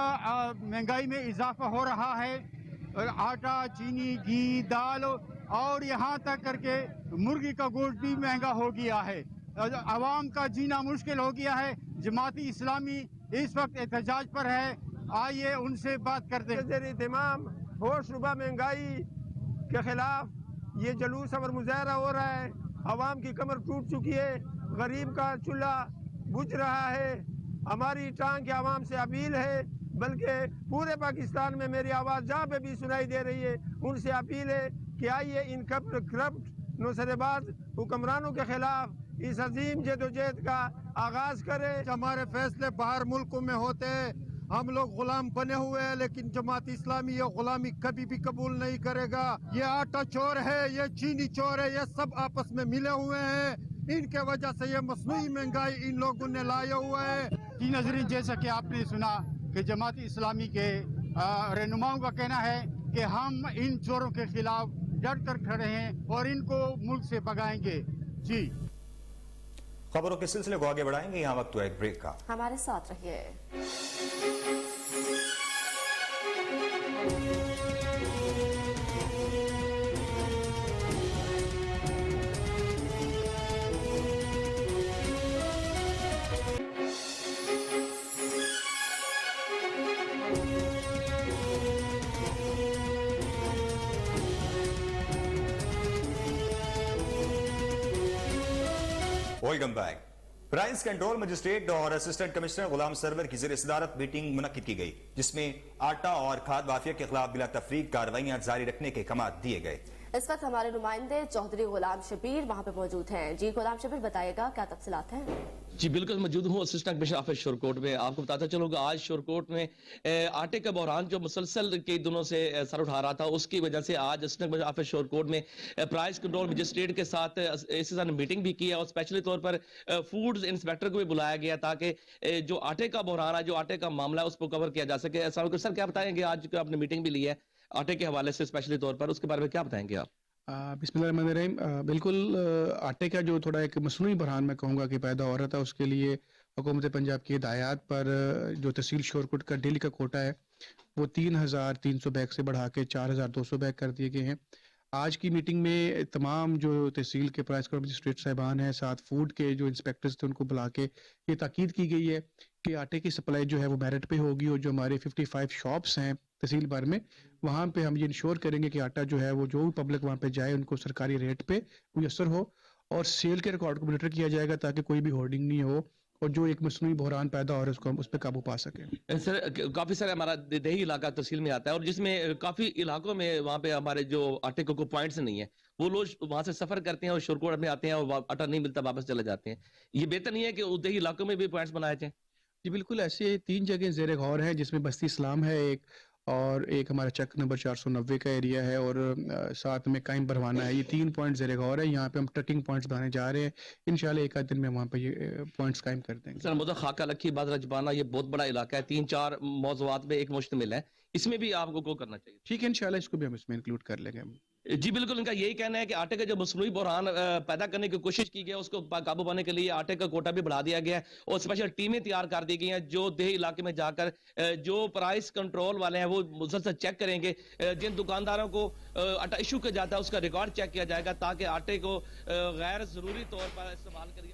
महंगाई में इजाफा हो रहा है। आटा, चीनी, घी, दाल और यहाँ तक करके मुर्गी का गोश्त भी महंगा हो गया है। आवाम का जीना मुश्किल हो गया है। जमाती इस्लामी इस वक्त एहतजाज पर है, आइए उनसे बात करते हैं। तमाम होश रुबा महंगाई के खिलाफ ये जुलूस और मुजाहरा हो रहा है। आवाम की कमर टूट चुकी है, गरीब का चूल्हा बुझ रहा है। हमारी टांग के आवाम से अपील है, बल्कि पूरे पाकिस्तान में मेरी आवाज़ जहाँ पे भी सुनाई दे रही है, उनसे अपील है कि आइए इन करप्ट नौसरेबाज हुक्मरानों के खिलाफ इस अजीम जदोजहद का आगाज करें। हमारे फैसले बाहर मुल्कों में होते हैं, हम लोग गुलाम बने हुए हैं, लेकिन जमात इस्लामी ये गुलामी कभी भी कबूल नहीं करेगा। ये आटा चोर है, ये चीनी चोर है, ये सब आपस में मिले हुए हैं। इनके वजह से ये मसनूई महंगाई इन लोगों ने लाए हुए है। जी नाज़रीन, जैसा कि आपने सुना कि जमात इस्लामी के रहनुमाओं का कहना है कि हम इन चोरों के खिलाफ डट कर खड़े हैं और इनको मुल्क से भगाएंगे। जी, खबरों के सिलसिले को आगे बढ़ाएंगे, यहाँ वक्त हुआ एक ब्रेक का। हमारे साथ रहिए। Welcome back. Price control magistrate और असिस्टेंट कमिश्नर गुलाम सरवर की ज़ेर सदारत मीटिंग मुनक्किद की गई, जिसमें आटा और खाद माफिया के खिलाफ बिला तफरीक कार्रवाइयां जारी रखने के अहकाम दिए गए। इस वक्त हमारे नुमाइंदे चौधरी गुलाम शबीर वहाँ पे मौजूद हैं। जी गुलाम शबीर, बताइएगा क्या तफसीलात हैं? जी बिल्कुल, मौजूद हूँ असिस्टेंट कमिश्नर ऑफिस शोरकोट में। आपको बताता चलूँगा, आज शोरकोट में आटे का बहरान जो मुसलसल कई दिनों से सर उठा रहा था, उसकी वजह से आज असिस्टेंट कमिश्नर ऑफिस शोरकोट में प्राइस कंट्रोल मजिस्ट्रेट के साथ इसी तरह मीटिंग भी की है और स्पेशली तौर पर फूड इंस्पेक्टर को भी बुलाया गया ताकि जो आटे का बहरान है, जो आटे का मामला है, उसको कवर किया जा सके। सर क्या बताएंगे, आज आपने मीटिंग भी ली है आटे के हवाले से स्पेशली तौर पर, उसके बारे में क्या बताएंगे आप? बिस्मिल्लाहिर्रहमानिर्रहीम। बिल्कुल आटे का जो थोड़ा एक मसनूई बहरान मैं कहूँगा कि पैदा हो रहा था, उसके लिए हुकूमत पंजाब की हिदायत पर जो तहसील शोरकोट का डेली का कोटा है वो 3300 बैग से बढ़ा के 4200 बैग कर दिए गए हैं। आज की मीटिंग में तमाम जो तहसील के प्राइस कंट्रोल मजिस्ट्रेट साहिबान हैं, साथ फूड के जो इंस्पेक्टर्स थे, उनको बुला के ये ताकीद की गई है कि आटे की सप्लाई जो है वो मेरिट पे होगी और जो हमारे 55 शॉप्स हैं तहसील भर में, वहाँ पे हम ये इंश्योर करेंगे कि आटा जो है वो जो भी पब्लिक वहाँ पे जाए उनको सरकारी रेट पे मुयसर हो और सेल के रिकॉर्ड को मॉनिटर किया जाएगा ताकि कोई भी होर्डिंग नहीं हो और जो एक मसनूई बहरान पैदा हो रहा है उसको हम उस पर काबू पा सकें। सर काफ़ी सारे हमारा देही इलाका तहसील में आता है और जिसमें काफ़ी इलाकों में वहाँ पे हमारे जो आटे को पॉइंट्स नहीं है, वो लोग वहाँ से सफ़र करते हैं और शोरकोट में आते हैं और आटा नहीं मिलता, वापस चले जाते हैं। ये बेहतर नहीं है कि उस देही इलाकों में भी पॉइंट्स बनाए जाएँ? जी बिल्कुल, ऐसे 3 जगह ज़ेर गौर है, जिसमें बस्ती इस्लाम है एक, और एक हमारा चक नंबर 490 का एरिया है और साथ में कायम बरवाना है। ये 3 पॉइंट ज़ेर गौर है। यहाँ पे हम ट्रकिंग पॉइंट्स बनाने जा रहे हैं, इंशाल्लाह एक आध दिन में वहाँ पे ये पॉइंट्स कायम कर देंगे। सर मुझे खाका लखी बादरा जबाना ये बहुत बड़ा इलाका है, 3-4 मौज़ूआत में एक मुश्तमिल है, इसमें भी आपको को करना चाहिए। ठीक है, इंशाल्लाह इसको भी हम इसमें इंक्लूड कर लेंगे। जी बिल्कुल, इनका यही कहना है कि आटे का जो मसनूई बहरान पैदा करने की कोशिश की गई है, उसको काबू पाने के लिए आटे का कोटा भी बढ़ा दिया गया है और स्पेशल टीमें तैयार कर दी गई हैं जो देही इलाके में जाकर जो प्राइस कंट्रोल वाले हैं वो मुसलसल चेक करेंगे। जिन दुकानदारों को आटा इशू किया जाता है उसका रिकॉर्ड चेक किया जाएगा ताकि आटे को गैर जरूरी तौर पर इस्तेमाल करिए।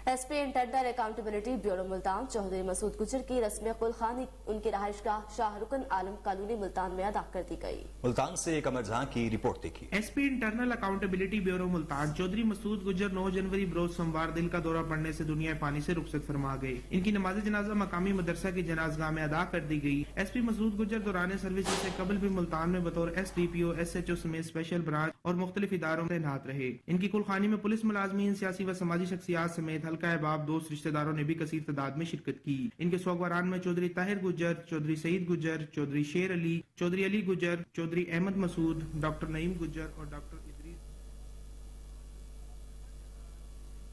SP internal accountability bureau Multan Chaudhry Masood Gujjar की रस्म कुलखानी उनकी रहायशगाह शाहरुखन आलम कॉलोनी मुल्तान में अदा कर दी गई। मुल्तान से कमर जहां की रिपोर्ट देखी। SP internal accountability bureau Multan Chaudhry Masood Gujjar 9 जनवरी बरोज सोमवार दिल का दौरा पड़ने से दुनिया पानी से रुखसत फरमा गए। इनकी नमाज जनाजा मकामी मदरसा की जनाजगाह में अदा कर दी गई। एसपी मसूद गुजर दौरान सर्विस से कबल भी मुल्तान में बतौर SDPO SHO समेत स्पेशल ब्रांच और मुख्तलिफ इदारों में तैनात रहे। इनकी कुलखानी में पुलिस मुलाजमीन, सियासी व समाजी शख्सियात समेत हल्का अहबाब, दोस्त, रिश्तेदारों ने भी कसीर तादाद में शिरकत की। इनके सोगवारान में चौधरी ताहिर गुजर, चौधरी सईद गुजर, चौधरी शेर अली, चौधरी अली गुजर, चौधरी अहमद मसूद, डॉक्टर नईम गुजर और डॉक्टर इदरीस।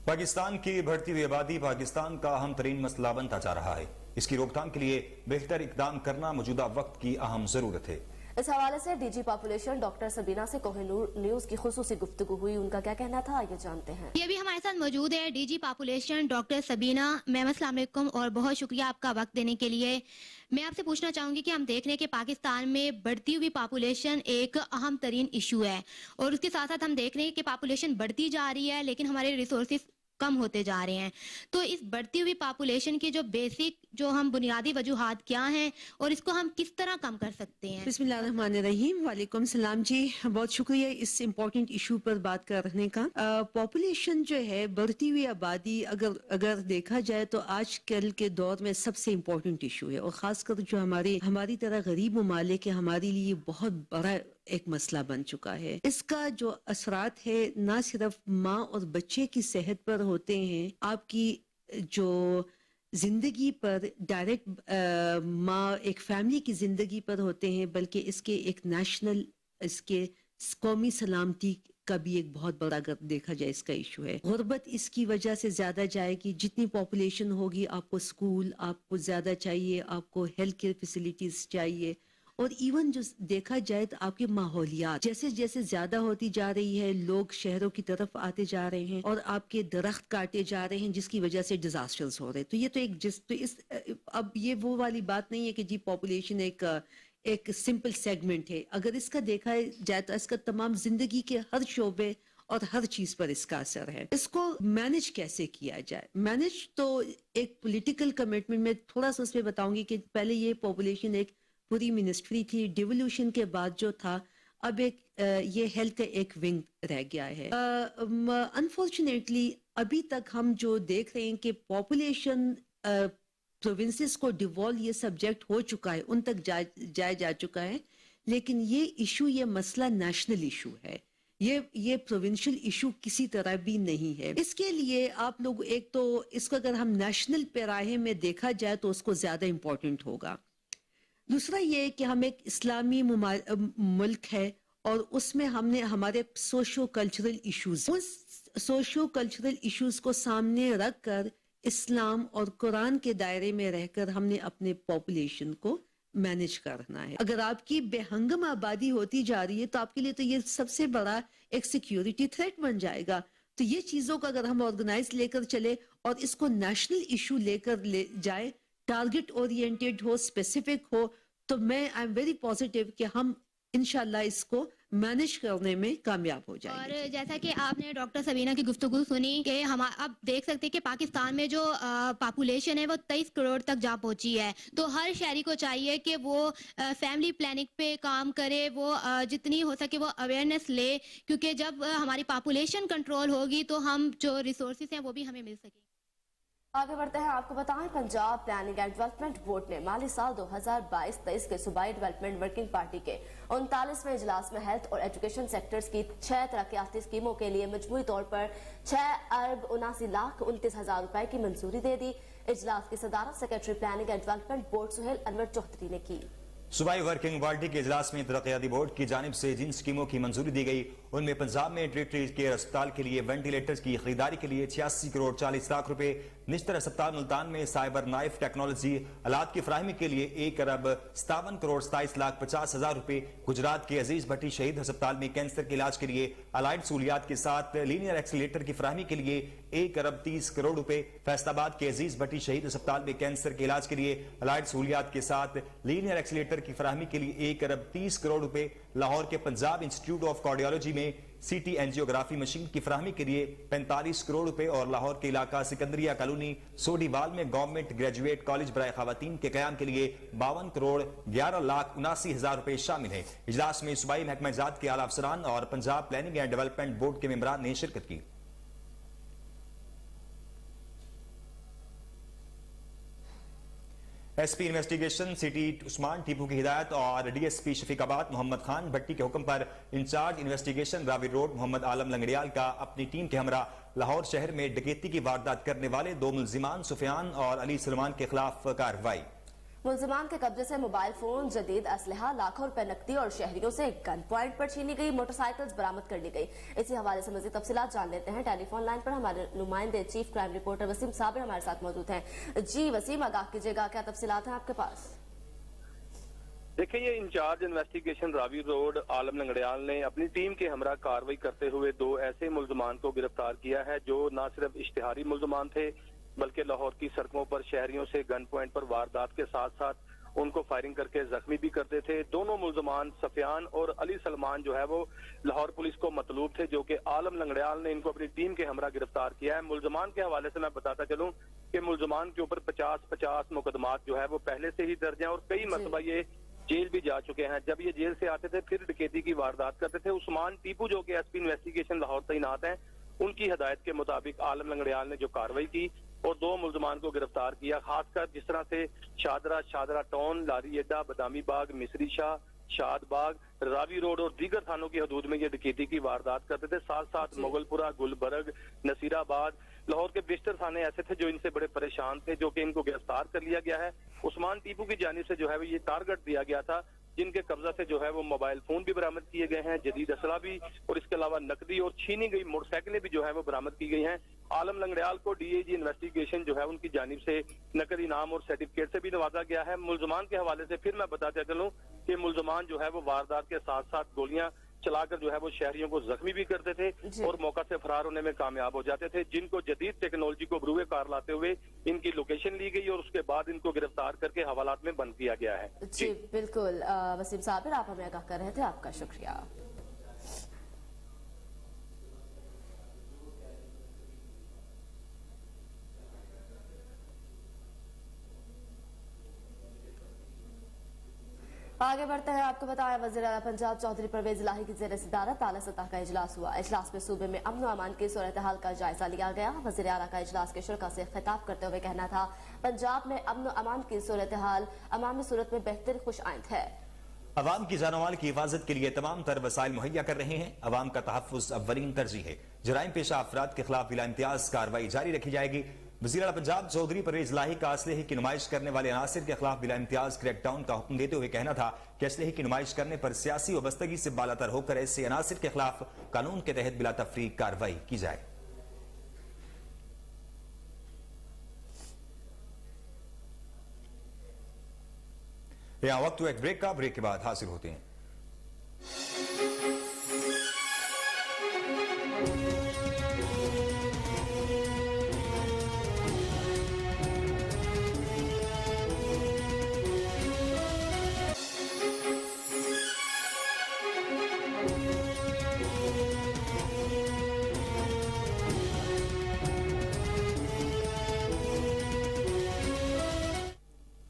पाकिस्तान की बढ़ती हुई आबादी पाकिस्तान का अहम तरीन मसला बनता जा रहा है। इसकी रोकथाम के लिए बेहतर इकदाम करना मौजूदा वक्त की अहम जरूरत है। इस हवाले से डीजी पॉपुलेशन डॉक्टर सबीना से कोहिनूर न्यूज की खुसूसी गुफ्तगू हुई। उनका क्या कहना था ये जानते हैं। ये भी हमारे साथ मौजूद है DG population doctor Sabina. Ma'am अस्सलाम वालेकुम और बहुत शुक्रिया आपका वक्त देने के लिए। मैं आपसे पूछना चाहूंगी कि हम देख रहे हैं कि पाकिस्तान में बढ़ती हुई पॉपुलेशन एक अहम तरीन इशू है और उसके साथ साथ हम देख रहे हैं कि पॉपुलेशन बढ़ती जा रही है लेकिन हमारे रिसोर्सेज कम होते जा रहे हैं। तो इस बढ़ती हुई पॉपुलेशन की जो बेसिक जो हम बुनियादी वजूहात क्या हैं और इसको हम किस तरह कम कर सकते हैं। बिस्मिल्लाहिर्रहमानिर्रहीम। वालेकुम सलाम जी, बहुत शुक्रिया इस इम्पोर्टेंट इशू पर बात करने का। पॉपुलेशन जो है, बढ़ती हुई आबादी अगर देखा जाए तो आजकल के दौर में सबसे इम्पोर्टेंट इशू है और खासकर जो हमारी तरह गरीब ममालिक है हमारे लिए बहुत बड़ा एक मसला बन चुका है। इसका जो असरात है ना सिर्फ माँ और बच्चे की सेहत पर होते हैं, आपकी जो जिंदगी पर डायरेक्ट माँ एक फैमिली की जिंदगी पर होते हैं, बल्कि इसके एक नेशनल, इसके कौमी सलामती का भी एक बहुत बड़ा अगर देखा जाए इसका इशू है। गुर्बत इसकी वजह से ज्यादा जाएगी। जितनी पॉपुलेशन होगी आपको स्कूल आपको ज्यादा चाहिए, आपको हेल्थ केयर फैसिलिटीज चाहिए और इवन जो देखा जाए तो आपके माहौलियात जैसे जैसे ज्यादा होती जा रही है, लोग शहरों की तरफ आते जा रहे हैं और आपके दरख्त काटे जा रहे हैं जिसकी वजह से डिजास्टर्स हो रहे हैं। तो ये तो अब ये वो वाली बात नहीं है कि जी पॉपुलेशन एक सिंपल सेगमेंट है। अगर इसका देखा जाए तो इसका तमाम जिंदगी के हर शोबे और हर चीज पर इसका असर है। इसको मैनेज कैसे किया जाए? मैनेज तो एक पॉलिटिकल कमिटमेंट में थोड़ा सा उसमें बताऊंगी कि पहले ये पॉपुलेशन एक पूरी मिनिस्ट्री थी, डिवोल्यूशन के बाद जो था अब ये हेल्थ का एक विंग रह गया है। अनफॉर्चुनेटली अभी तक हम जो देख रहे हैं कि पॉपुलेशन प्रोविंसेस को डिवॉल्व ये सब्जेक्ट हो चुका है, उन तक जाया जा चुका है, लेकिन ये इशू, ये मसला नेशनल इशू है। ये प्रोविंशियल इशू किसी तरह भी नहीं है। इसके लिए आप लोग एक तो इसको अगर हम नेशनल पैराहे में देखा जाए तो उसको ज्यादा इम्पोर्टेंट होगा। दूसरा ये कि हम एक इस्लामी मुल्क है और उसमें हमने हमारे सोशो कल्चरल इश्यूज, उस सोशो कल्चरल इश्यूज को सामने रख कर इस्लाम और कुरान के दायरे में रहकर हमने अपने पॉपुलेशन को मैनेज करना है। अगर आपकी बेहंगम आबादी होती जा रही है तो आपके लिए तो ये सबसे बड़ा एक सिक्योरिटी थ्रेट बन जाएगा। तो ये चीजों का अगर हम ऑर्गेनाइज लेकर चले और इसको नेशनल इशू लेकर ले जाए, टारगेट ओरिएंटेड हो, स्पेसिफिक हो, तो मैं आई एम वेरी पॉजिटिव कि हम इंशाल्लाह इसको मैनेज करने में कामयाब हो जाएंगे। और जैसा कि आपने डॉक्टर सबीना की गुफ्तगू सुनी कि हम अब देख सकते हैं कि पाकिस्तान में जो पॉपुलेशन है वो 23 करोड़ तक जा पहुंची है। तो हर शहरी को चाहिए कि वो फैमिली प्लानिंग पे काम करे, वो जितनी हो सके वो अवेयरनेस ले, क्योंकि जब हमारी पॉपुलेशन कंट्रोल होगी तो हम जो रिसोर्सेज हैं वो भी हमें मिल सकेंगे। आगे बढ़ते हैं, आपको बताएं Punjab planning and development board ने माली साल 2022-23 के सूबाई डेवलपमेंट वर्किंग पार्टी के 39वें इजलास में हेल्थ और एजुकेशन सेक्टर्स की 6 तरक्याती स्कीमों के लिए मजमूई तौर पर 6,79,29,000 रुपए की मंजूरी दे दी। इजलास की सदारत secretary planning and development board Suhail Anwar Chaudhry ने की। सूबाई वर्किंग पार्टी के इजलास में तरक्याती बोर्ड की जानिब से जिन स्कीमों की मंजूरी दी गई उनमें पंजाब में टेरिटरी केयर अस्पताल के लिए वेंटिलेटर्स की खरीदारी के लिए 86 करोड़ 40 लाख रुपए, निश्तर अस्पताल मुल्तान में साइबर नाइफ टेक्नोलॉजी आलात की फराहमी के लिए 1,57,27,50,000 रुपए। गुजरात के अजीज भट्टी शहीद अस्पताल में कैंसर के इलाज के लिए अलाइड सहूलियात के साथ लीनियर एक्सीलेटर की फराहमी के लिए 1,30 करोड़ रुपए। फैसलाबाद के अजीज भट्टी शहीद अस्पताल में कैंसर के इलाज के लिए अलाइड सहूलियात के साथ लीनियर एक्सीलेटर की फराहमी के लिए 1,30 करोड़ रुपए। लाहौर के पंजाब इंस्टीट्यूट ऑफ कार्डियोलॉजी में सीटी एंजियोग्राफी मशीन की फराहमी के लिए 45 करोड़ रुपए। और लाहौर के इलाका सिकंदरिया कॉलोनी सोडीवाल में गवर्नमेंट ग्रेजुएट कॉलेज बराए खवातीन के कयाम के लिए 52,11,79,000 रुपए शामिल है। इजलास में सूबाई महकमा जात के आला अफसरान और Punjab planning and development board के मेंबरान ने शिरकत की। SP investigation city Usman Tipu की हिदायत और डीएसपी शफीकाबाद मोहम्मद खान भट्टी के हुक्म पर incharge investigation Ravi road Mohammad Alam Langrial का अपनी टीम के हमरा लाहौर शहर में डकैती की वारदात करने वाले 2 मुल्जिमान सुफियान और अली सलमान के खिलाफ कार्रवाई। मुल्जिमान के कब्जे से मोबाइल फोन, जदीद असलहा, लाखों रुपए नकदी और शहरियों से गन पॉइंट पर छीनी गई मोटरसाइकिल्स बरामद कर ली गई। इसी हवाले से मजीद तफसीलात जान लेते हैं। टेलीफोन लाइन पर हमारे नुमाइंदे chief crime reporter Waseem Sabir हमारे साथ मौजूद हैं। जी वसीम, आगाह कीजिएगा, क्या तफसीलात हैं आपके पास? देखिए, ये इंचार्ज इन्वेस्टिगेशन रावी रोड आलम लंगड़ियाल ने अपनी टीम के हमरा कार्रवाई करते हुए 2 ऐसे मुल्जमान को गिरफ्तार किया है जो न सिर्फ इश्तिहारी मुल्जमान थे बल्कि लाहौर की सड़कों पर शहरियों से गन पॉइंट पर वारदात के साथ साथ उनको फायरिंग करके जख्मी भी करते थे। दोनों मुल्जमान सफियान और अली सलमान जो है वो लाहौर पुलिस को मतलूब थे, जो कि आलम लंगड़ियाल ने इनको अपनी टीम के हमरा गिरफ्तार किया है। मुल्जमान के हवाले से मैं बताता चलूं कि मुल्जमान के ऊपर 50 मुकदमात जो है वो पहले से ही दर्ज हैं और कई मरतबा ये जेल भी जा चुके हैं। जब ये जेल से आते थे फिर डकैती की वारदात करते थे। उस्मान टीपू जो कि एसपी इन्वेस्टिगेशन लाहौर तैनात हैं, उनकी हिदायत के मुताबिक आलम लंगड़ियाल ने जो कार्रवाई की और 2 मुल्जमान को गिरफ्तार किया। खासकर जिस तरह से शादरा टाउन, लारी अड्डा, बदामी बाग, मिसरी शाह, शाद बाग, रावी रोड और दीगर थानों की हदूद में ये डकैती की वारदात करते थे। साथ साथ मुगलपुरा, गुलबर्ग, नसीराबाद, लाहौर के बेशतर थाने ऐसे थे जो इनसे बड़े परेशान थे, जो कि इनको गिरफ्तार कर लिया गया है। उस्मान टीपू की जानिब से जो है ये टारगेट दिया गया था, जिनके कब्जा से जो है वो मोबाइल फोन भी बरामद किए गए हैं, जदीद असला भी, और इसके अलावा नकदी और छीनी गई मोटरसाइकिलें भी जो है वो बरामद की गई हैं। आलम लंगड़ियाल को डीएजी इन्वेस्टिगेशन जो है उनकी जानिब से नकद इनाम और सर्टिफिकेट से भी नवाजा गया है। मुल्जमान के हवाले से फिर मैं बताते चलूं कि मुल्जमान जो है वो वारदात के साथ साथ गोलियां चलाकर जो है वो शहरियों को जख्मी भी करते थे और मौका से फरार होने में कामयाब हो जाते थे, जिनको जदीद टेक्नोलॉजी को बरूए कार लाते हुए इनकी लोकेशन ली गई और उसके बाद इनको गिरफ्तार करके हवालात में बंद किया गया है। जी बिल्कुल वसीम साबिर, आप हमें आगाह कर रहे थे, आपका शुक्रिया। आगे बढ़ते हैं। आपको बताया वज़ीर आला पंजाब चौधरी परवेज इलाही की ज़ेर सदारत आला सतह का इजलास हुआ। इजलास में सूबे में अमन अमान की सूरत हाल का जायजा लिया गया। वज़ीर आला का इजलास के शुरा से खिताब करते हुए कहना था, पंजाब में अमन अमान की सूरत हाल अवामी सूरत में बेहतर खुश आइंद है। अवाम की जान माल की हिफाजत के लिए तमाम तर वसाइल मुहैया कर रहे हैं। अवाम का तहफ़्फ़ुज़ अव्वलीन तरजीह है। जराइम पेशा अफराद के खिलाफ बिला इम्तियाज कार्रवाई जारी रखी जाएगी। वज़ीर आला पंजाब चौधरी परवेज इलाही का असलहे की नुमाइश करने वाले अनासिर के खिलाफ बिला इम्तियाज क्रैकडाउन का हुक्म देते हुए कहना था कि असलहे की नुमाइश करने पर सियासी वाबस्तगी से बालातर होकर ऐसे अनासिर के खिलाफ कानून के तहत बिला तफरीक कार्रवाई की जाए। यहाँ वक्त हुआ एक ब्रेक का, ब्रेक के बाद हाजिर होते हैं।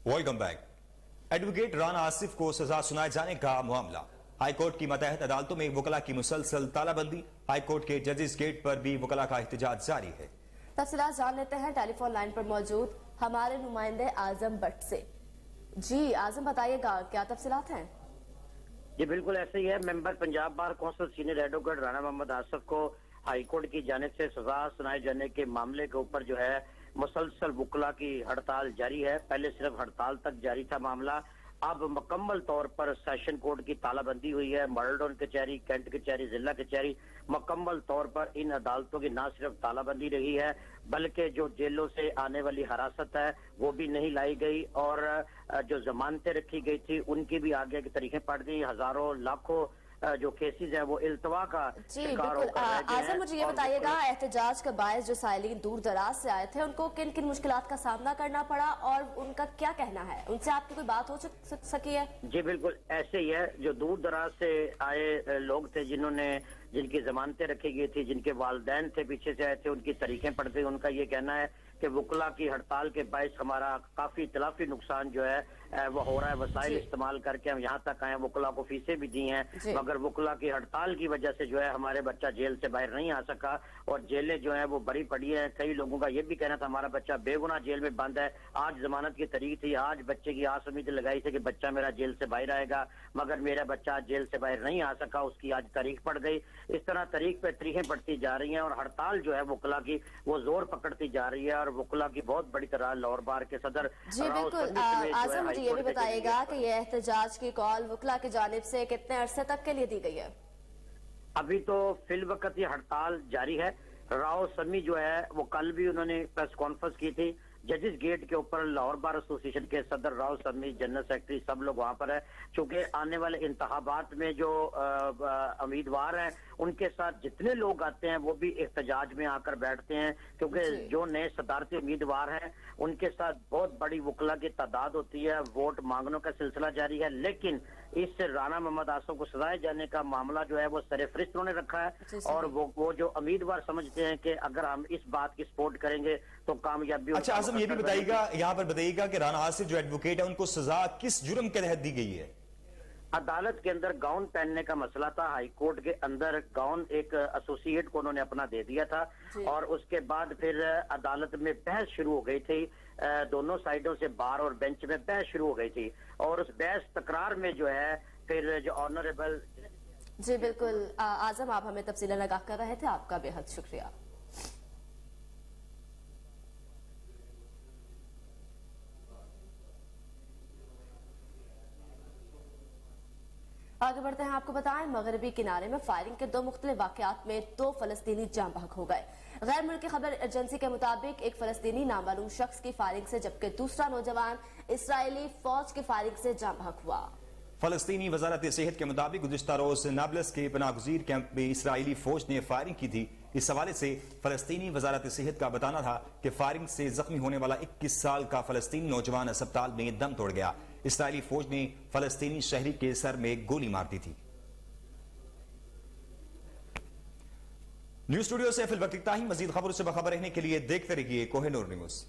Welcome back. Advocate Rana Asif को सजा सुनाए जाने का मामला। हाईकोर्ट की मतहत अदालतों में वकला की मुसलसल तालाबंदी। हाईकोर्ट के जजेस गेट पर भी वकला का एहतजाज जारी है। तफसीलात जान लेते हैं टेलीफोन लाइन पर मौजूद हमारे नुमाइंदे आजम भट्ट से। जी आजम, बताइएगा क्या तफसीलात हैं? जी बिल्कुल ऐसे ही है। Member Punjab bar council senior advocate Rana Mohammad Asif को हाईकोर्ट की जानिब से सजा सुनाए जाने के मामले के ऊपर जो है मुसलसल वकला की हड़ताल जारी है। पहले सिर्फ हड़ताल तक जारी था मामला, اب مکمل طور پر سیشن کورٹ کی تالہ بندی ہوئی ہے. ماڈل کچہری، کینٹ کچہری، ضلع کچہری، مکمل طور پر ان عدالتوں کی نہ صرف تالہ بندی رہی ہے بلکہ جو جیلوں سے آنے والی حراست ہے وہ بھی نہیں لائی گئی، اور جو ضمانتیں رکھی گئی تھی ان کی بھی آگے کی تاریخیں پڑ گئی. ہزاروں لاکھوں جو کیسز ہیں وہ التوا کا شکار ہو کر رہ گئے ہیں. اعظم مجھے یہ بتائیے گا، احتجاج کا باعث جو سائلین دور دراز سے آئے تھے ان کو کن کن مشکلات کا سامنا کرنا پڑا اور ان کا کیا کہنا ہے؟ ان سے آپ کی کوئی بات ہو سکی ہے؟ جی بالکل ایسے ہی ہے. جو دور دراز سے آئے لوگ تھے جن کی ضمانتیں رکھی گئی تھی، جن کے والدین تھے پیچھے سے آئے تھے، ان کی تاریخیں پڑ گئی. ان کا یہ کہنا ہے کہ وکلا کی ہڑتال کے باعث ہمارا کافی تلافی نقصان جو ہے وہ ہو رہا ہے. وسائل استعمال کر کے ہم یہاں تک آئے، وکلا کو فیسیں بھی دی ہیں، مگر وکلا کی ہڑتال کی وجہ سے جو ہے ہمارے بچہ جیل سے باہر نہیں آ سکا، اور جیلیں جو ہیں وہ بڑی پڑی ہیں. کئی لوگوں کا یہ بھی کہنا تھا ہمارا بچہ بے گناہ جیل میں بند ہے. آج ضمانت کی تاریخ تھی، آج بچے کی آس امید لگائی تھی کہ بچہ میرا جیل سے باہر آئے گا، مگر میرا بچہ جیل سے باہر نہیں آ سکا. اس کی آج تاریخ پڑ گئی. اس طرح تاریخ پہ تاریخیں پڑتی جا رہی ہیں، اور ہڑتال جو ہے وکلا کی وہ زور پکڑتی جا رہی ہے. اور وکلا کی بہت بڑی طرح لاہور بار کے صدر جی بالکل. اعظم مجھے یہ بھی بتائیے گا کہ یہ احتجاج کی کال وکلا کی جانب سے کتنے عرصے تک کے لیے دی گئی ہے؟ ابھی تو فی الوقت یہ ہڑتال جاری ہے. راؤ سمی جو ہے وہ کل بھی انہوں نے پریس کانفرنس کی تھی ججز گیٹ کے اوپر. لاہور بار ایسوسی ایشن کے صدر راؤ سمی، جنرل سیکرٹری سب لوگ وہاں پر ہے. چونکہ آنے والے انتخابات میں جو امیدوار ہیں ان کے ساتھ جتنے لوگ آتے ہیں وہ بھی احتجاج میں آ کر بیٹھتے ہیں، کیونکہ جو نئے صدارتی امیدوار ہیں ان کے ساتھ بہت بڑی وکلا کی تعداد ہوتی ہے. ووٹ مانگنے کا سلسلہ جاری ہے، لیکن اس سے رانا محمد آصف کو سزائے جانے کا معاملہ جو ہے وہ سر فہرست انہوں نے رکھا ہے. اور وہ جو امیدوار سمجھتے ہیں کہ اگر ہم اس بات کی سپورٹ کریں گے تو کامیابی. اچھا اعظم یہ بھی بتائیے گا، یہاں پر بتائیے گا کہ رانا آصف جو ایڈوکیٹ ہے ان کو سزا کس جرم کے تحت دی گئی ہے؟ عدالت کے اندر گاؤن پہننے کا مسئلہ تھا. ہائی کورٹ کے اندر گاؤن ایک ایسوسیٹ کو انہوں نے اپنا دے دیا تھا، اور اس کے بعد پھر عدالت میں بحث شروع ہو گئی تھی. دونوں سائیڈوں سے بار اور بینچ میں بحث شروع ہو گئی تھی، اور اس بحث تکرار میں جو ہے پھر جو آنریبل. جی بالکل اعظم، آپ ہمیں تفصیلیں آگاہ کر رہے تھے، آپ کا بے حد شکریہ. آگے بڑھتے ہیں، آپ کو بتائیں مغربی کنارے میں فائرنگ کے 2 مختلف واقعات میں 2 فلسطینی جاں بحق ہو گئے. غیر ملکی خبر ایجنسی کے مطابق ایک فلسطینی نامعلوم شخص کی فائرنگ سے جبکہ دوسرا نوجوان اسرائیلی فوج کی فائرنگ سے جاں بحق ہوا. فلسطینی وزارت صحت کے مطابق گزشتہ روز نابلس کے پناہ گزیر کیمپ میں اسرائیلی فوج نے فائرنگ کی تھی. اس حوالے سے فلسطینی وزارت صحت کا بتانا تھا کہ فائرنگ سے زخمی ہونے والا 21 سال کا فلسطینی نوجوان اسپتال میں دم توڑ گیا. اسرائیلی فوج نے فلسطینی شہری کے سر میں گولی مار دی تھی. نیوز اسٹوڈیو سے فی الوقت اتنا ہی. مزید خبروں سے باخبر رہنے کے لیے دیکھتے رہیے کوہ نور نیوز.